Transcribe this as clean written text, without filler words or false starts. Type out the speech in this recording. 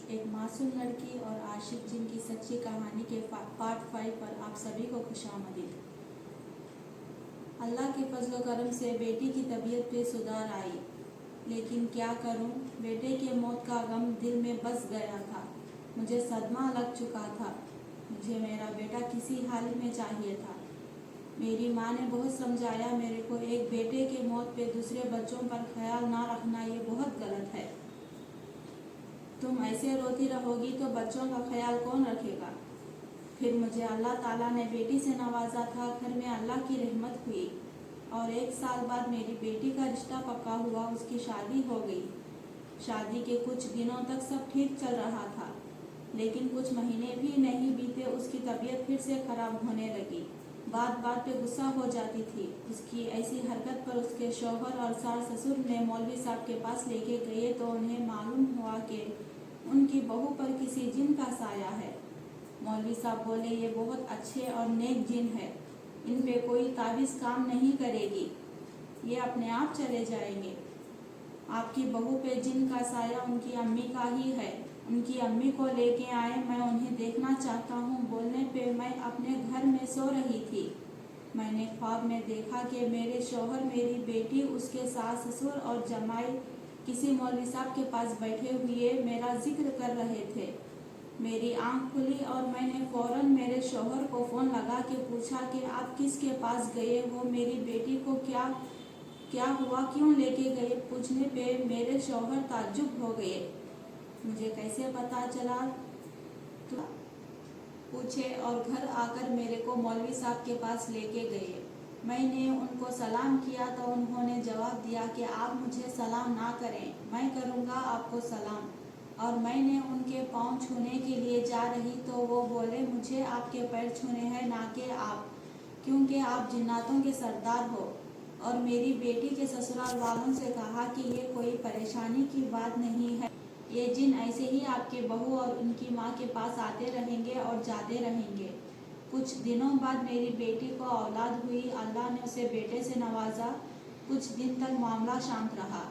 ایک معصوم لڑکی اور عاشق جن کی سچی کہانی کے پارٹ 5 پر آپ سبھی کو خوش آمدید۔ اللہ کے فضل و کرم سے بیٹی کی طبیعت پہ سدھار آئی، لیکن کیا کروں، بیٹے کے موت کا غم دل میں بس گیا تھا۔ مجھے صدمہ لگ چکا تھا۔ مجھے میرا بیٹا کسی حالت میں چاہیے تھا۔ میری ماں نے بہت سمجھایا میرے کو، ایک بیٹے کے موت پہ دوسرے بچوں پر خیال نہ رکھنا یہ بہت غلط ہے۔ تم ایسے روتی رہو گی تو بچوں کا خیال کون رکھے گا؟ پھر مجھے اللہ تعالیٰ نے بیٹی سے نوازا تھا، گھر میں اللہ کی رحمت ہوئی اور 1 سال بعد میری بیٹی کا رشتہ پکا ہوا، اس کی شادی ہو گئی۔ شادی کے کچھ دنوں تک سب ٹھیک چل رہا تھا، لیکن کچھ مہینے بھی نہیں بیتے اس کی طبیعت پھر سے خراب ہونے لگی۔ بات بات پہ غصہ ہو جاتی تھی۔ اس کی ایسی حرکت پر اس کے شوہر اور ساس سسر نے مولوی صاحب کے پاس لے کے گئے تو انہیں معلوم ہوا کہ ان کی بہو پر کسی جن کا سایہ ہے۔ مولوی صاحب بولے، یہ بہت اچھے اور نیک جن ہے، ان پہ کوئی تعویذ کام نہیں کرے گی، یہ اپنے آپ چلے جائیں گے۔ آپ کی بہو پہ جن کا سایہ ان کی امی کا ہی ہے، ان کی امی کو لے کے آئے، میں انہیں دیکھنا چاہتا ہوں۔ بولنے پہ میں اپنے گھر میں سو رہی تھی، میں نے خواب میں دیکھا کہ میرے شوہر، میری بیٹی، اس کے ساس سسر اور جمائی کسی مولوی صاحب کے پاس بیٹھے ہوئے میرا ذکر کر رہے تھے۔ میری آنکھ کھلی اور میں نے فوراً میرے شوہر کو فون لگا کے پوچھا کہ آپ کس کے پاس گئے ہو، میری بیٹی کو کیا ہوا، کیوں لے کے گئے؟ پوچھنے پہ میرے شوہر تعجب ہو گئے، مجھے کیسے پتا چلا؟ پوچھے اور گھر آ کر میرے کو مولوی صاحب کے پاس لے کے گئے۔ میں نے ان کو سلام کیا تو انہوں نے جواب دیا کہ آپ مجھے سلام نہ کریں، میں کروں گا آپ کو سلام۔ اور میں نے ان کے پاؤں چھونے کے لیے جا رہی تو وہ بولے، مجھے آپ کے پیر چھونے ہیں نہ کہ آپ، کیونکہ آپ جناتوں کے سردار ہو۔ اور میری بیٹی کے سسرال والوں سے کہا کہ یہ کوئی پریشانی کی بات نہیں ہے، یہ جن ایسے ہی آپ کے بہو اور ان کی ماں کے پاس آتے رہیں گے اور جاتے رہیں گے۔ کچھ دنوں بعد میری بیٹی کو اولاد ہوئی، اللہ نے اسے بیٹے سے نوازا۔ کچھ دن تک معاملہ شانت رہا۔